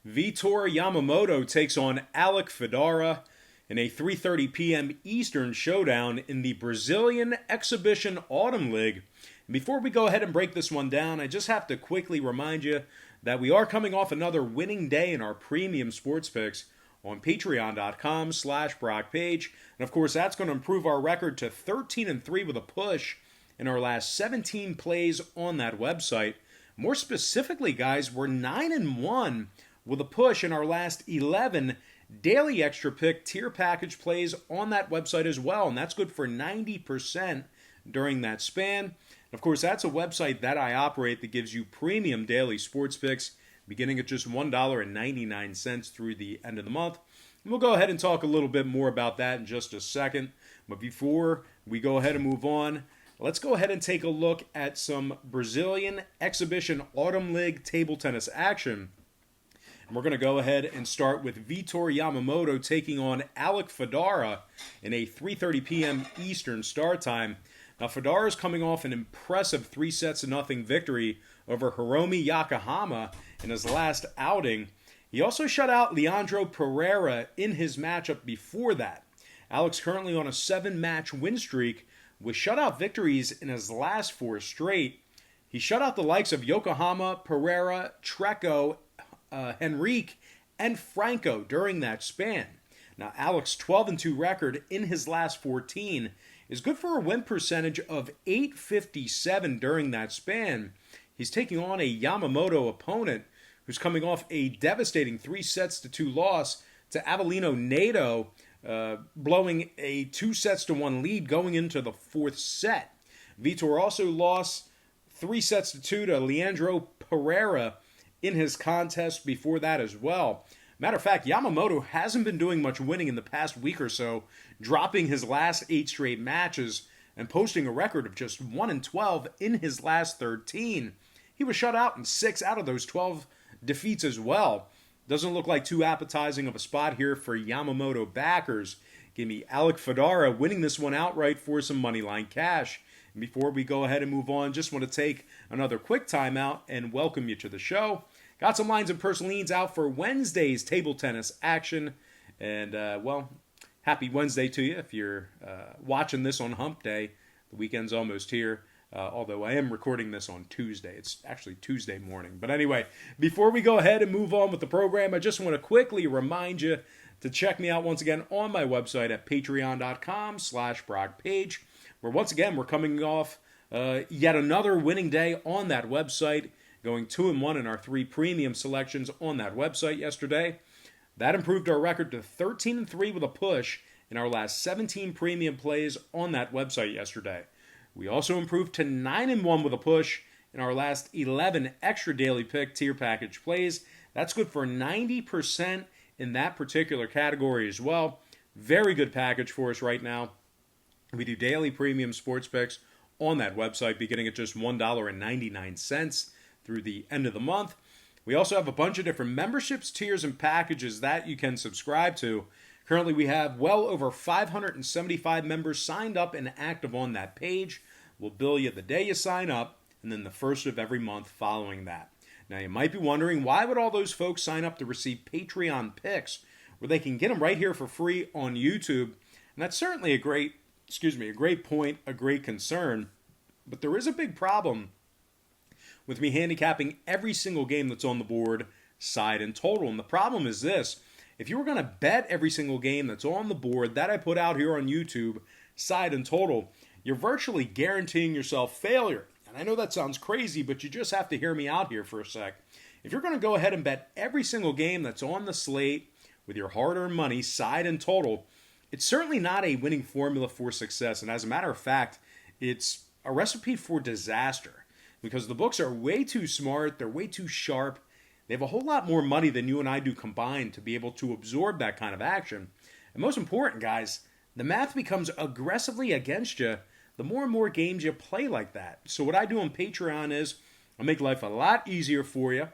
Vitor Yamamoto takes on Alec Fedora in a 3:30 p.m. Eastern showdown in the Brazilian Exhibition Autumn League. And before we go ahead and break this one down, I just have to quickly remind you that we are coming off another winning day in our premium sports picks on patreon.com/BrockPage. And of course, that's going to improve our record to 13-3 with a push in our last 17 plays on that website. More specifically, guys, we're 9-1 with a push in our last 11 daily extra pick tier package plays on that website as well. And that's good for 90% during that span. And of course, that's a website that I operate that gives you premium daily sports picks beginning at just $1.99 through the end of the month. And we'll go ahead and talk a little bit more about that in just a second. But before we go ahead and move on, let's go ahead and take a look at some Brazilian Exhibition Autumn League table tennis action. And we're going to go ahead and start with Vitor Yamamoto taking on Alec Fedora in a 3:30 p.m. Eastern start time. Now, Fedora is coming off an impressive 3-0 victory over Hiromi Yokohama in his last outing. He also shut out Leandro Pereira in his matchup before that. Alec's currently on a 7-match win streak with shutout victories in his last 4 straight. He shut out the likes of Yokohama, Pereira, Treco, Henrique, and Franco during that span. Now, Alec's 12-2 record in his last 14 is good for a win percentage of .857 during that span. He's taking on a Yamamoto opponent who's coming off a devastating 3-2 loss to Avelino Nato, blowing a 2-1 lead going into the 4th set. Vitor also lost 3-2 to Leandro Pereira in his contest before that as well. Matter of fact, Yamamoto hasn't been doing much winning in the past week or so, dropping his last 8 straight matches and posting a record of just 1-12 in his last 13. He was shut out in 6 out of those 12 defeats as well. Doesn't look like too appetizing of a spot here for Yamamoto backers. Give me Alec Fedora winning this one outright for some moneyline cash. And before we go ahead and move on, just want to take another quick timeout and welcome you to the show. Got some lines and personal leads out for Wednesday's table tennis action. And, well, happy Wednesday to you if you're watching this on Hump Day. The weekend's almost here. Although I am recording this on Tuesday. It's actually Tuesday morning. But anyway, before we go ahead and move on with the program, I just want to quickly remind you to check me out once again on my website at patreon.com/BrockPage, where once again we're coming off yet another winning day on that website, going 2-1 in our 3 premium selections on that website yesterday. That improved our record to 13-3 with a push in our last 17 premium plays on that website yesterday. We also improved to 9-1 with a push in our last 11 extra daily pick tier package plays. That's good for 90% in that particular category as well. Very good package for us right now. We do daily premium sports picks on that website beginning at just $1.99 through the end of the month. We also have a bunch of different memberships, tiers, and packages that you can subscribe to. Currently, we have well over 575 members signed up and active on that page. We'll bill you the day you sign up, and then the first of every month following that. Now, you might be wondering, why would all those folks sign up to receive Patreon picks, where they can get them right here for free on YouTube? And that's certainly a great point, a great concern. But there is a big problem with me handicapping every single game that's on the board, side and total. And the problem is this: if you were going to bet every single game that's on the board that I put out here on YouTube, side and total, you're virtually guaranteeing yourself failure. And I know that sounds crazy, but you just have to hear me out here for a sec. If you're going to go ahead and bet every single game that's on the slate with your hard-earned money, side and total, it's certainly not a winning formula for success. And as a matter of fact, it's a recipe for disaster, because the books are way too smart, they're way too sharp. They have a whole lot more money than you and I do combined to be able to absorb that kind of action. And most important, guys, the math becomes aggressively against you the more and more games you play like that. So what I do on Patreon is I make life a lot easier for you.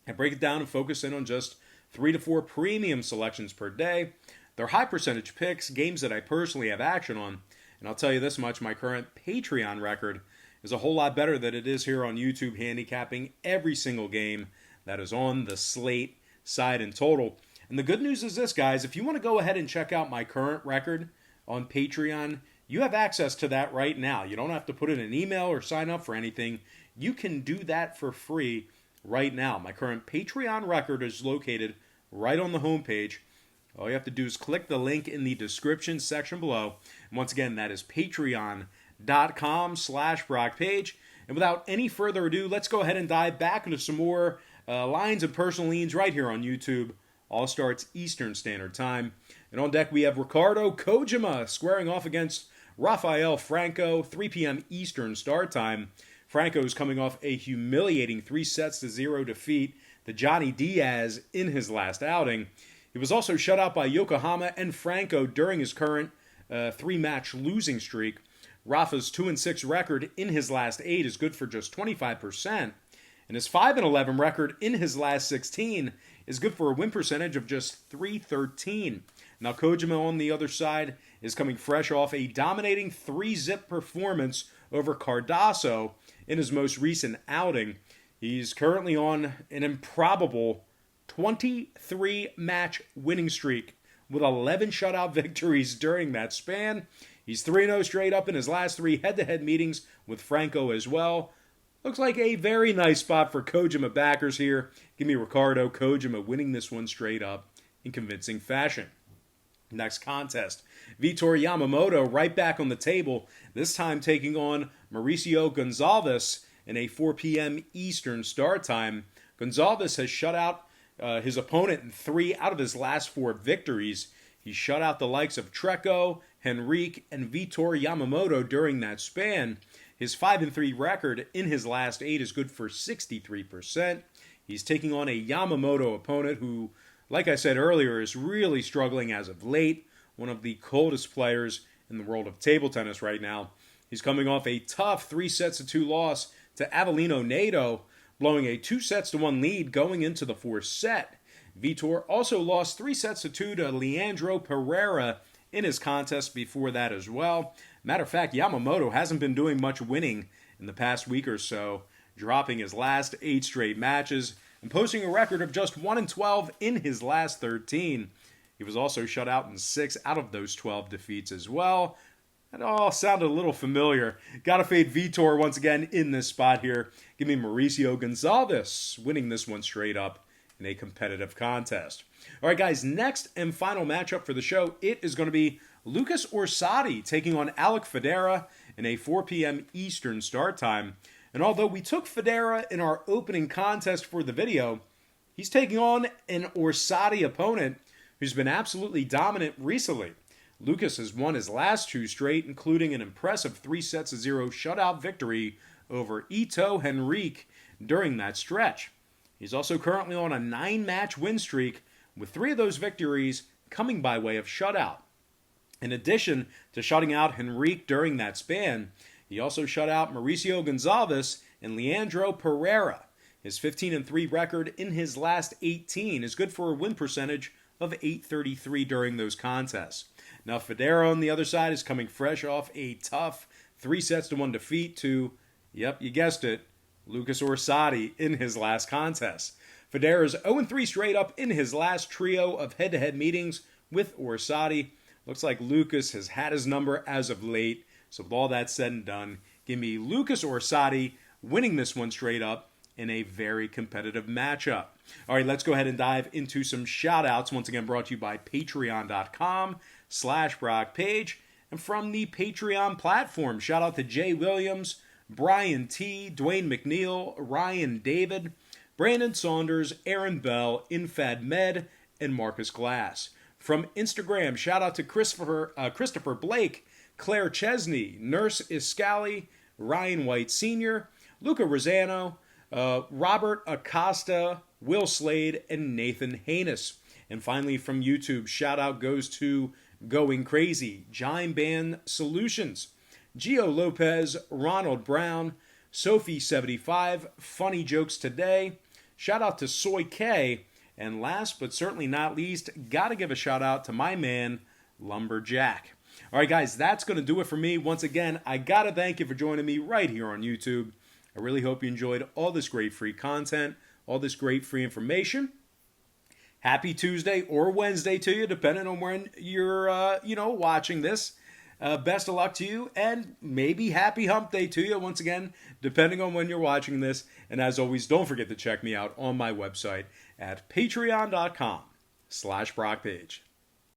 I break it down and focus in on just 3 to 4 premium selections per day. They're high percentage picks, games that I personally have action on. And I'll tell you this much, my current Patreon record is a whole lot better than it is here on YouTube handicapping every single game that is on the slate, side in total. And the good news is this, guys. If you want to go ahead and check out my current record on Patreon, you have access to that right now. You don't have to put in an email or sign up for anything. You can do that for free right now. My current Patreon record is located right on the homepage. All you have to do is click the link in the description section below. And once again, that is patreon.com/BrockPage. And without any further ado, let's go ahead and dive back into some more lines and personal leans right here on YouTube. All starts Eastern Standard Time. And on deck we have Ricardo Kojima squaring off against Raphael Franco, 3 p.m. Eastern start time. Franco is coming off a humiliating 3-0 defeat to Johnny Diaz in his last outing. He was also shut out by Yokohama and Franco during his current 3-match losing streak. Rafa's 2-6 record in his last 8 is good for just 25%. And his 5-11 record in his last 16 is good for a win percentage of just .313. Now Kojima on the other side is coming fresh off a dominating 3-zip performance over Cardoso in his most recent outing. He's currently on an improbable 23-match winning streak with 11 shutout victories during that span. He's 3-0 straight up in his last 3 head-to-head meetings with Franco as well. Looks like a very nice spot for Kojima backers here. Give me Ricardo Kojima winning this one straight up in convincing fashion. Next contest, Vitor Yamamoto right back on the table, this time taking on Mauricio Gonzalez in a 4 p.m. Eastern start time. Gonzalez has shut out his opponent in 3 out of his last 4 victories. He shut out the likes of Treco, Henrique, and Vitor Yamamoto during that span. His 5-3 record in his last 8 is good for 63%. He's taking on a Yamamoto opponent who, like I said earlier, is really struggling as of late. One of the coldest players in the world of table tennis right now. He's coming off a tough 3-2 loss to Avelino Nato, blowing a 2-1 lead going into the 4th set. Vitor also lost 3-2 to Leandro Pereira in his contest before that as well. Matter of fact, Yamamoto hasn't been doing much winning in the past week or so, dropping his last 8 straight matches and posting a record of just 1-12 in his last 13. He was also shut out in 6 out of those 12 defeats as well. That all sounded a little familiar. Gotta fade Vitor once again in this spot here. Give me Mauricio Gonzalez winning this one straight up in a competitive contest. All right, guys, next and final matchup for the show, it is going to be Lucas Orsatti taking on Alec Fedora in a 4 p.m. Eastern start time. And although we took Fedora in our opening contest for the video, he's taking on an Orsatti opponent who's been absolutely dominant recently. Lucas has won his last 2 straight, including an impressive 3-0 shutout victory over Ito Henrique during that stretch. He's also currently on a 9-match win streak, with 3 of those victories coming by way of shutout. In addition to shutting out Henrique during that span, he also shut out Mauricio Gonzalez and Leandro Pereira. His 15-3 record in his last 18 is good for a win percentage of .833 during those contests. Now Fedora on the other side is coming fresh off a tough 3-1 defeat to, yep, you guessed it, Lucas Orsatti in his last contest. Fedora's 0-3 straight up in his last trio of head-to-head meetings with Orsatti. Looks like Lucas has had his number as of late. So with all that said and done, give me Lucas Orsatti winning this one straight up in a very competitive matchup. All right, let's go ahead and dive into some shout-outs. Once again, brought to you by patreon.com/BrockPage. And from the Patreon platform, shout out to Jay Williams, Brian T., Dwayne McNeil, Ryan David, Brandon Saunders, Aaron Bell, Infad Med, and Marcus Glass. From Instagram, shout out to Christopher Blake, Claire Chesney, Nurse Iscali, Ryan White Sr., Luca Rosano, Robert Acosta, Will Slade, and Nathan Haynes. And finally, from YouTube, shout out goes to Going Crazy, Jime Band Solutions, Gio Lopez, Ronald Brown, Sophie75, Funny Jokes Today, shout out to Soy K, and last but certainly not least, gotta give a shout out to my man, Lumberjack. All right, guys, that's going to do it for me. Once again, I gotta thank you for joining me right here on YouTube. I really hope you enjoyed all this great free content, all this great free information. happy Tuesday or Wednesday to you, depending on when you're, watching this. Best of luck to you, and maybe happy hump day to you, once again, depending on when you're watching this. And as always, don't forget to check me out on my website at patreon.com/BrockPage.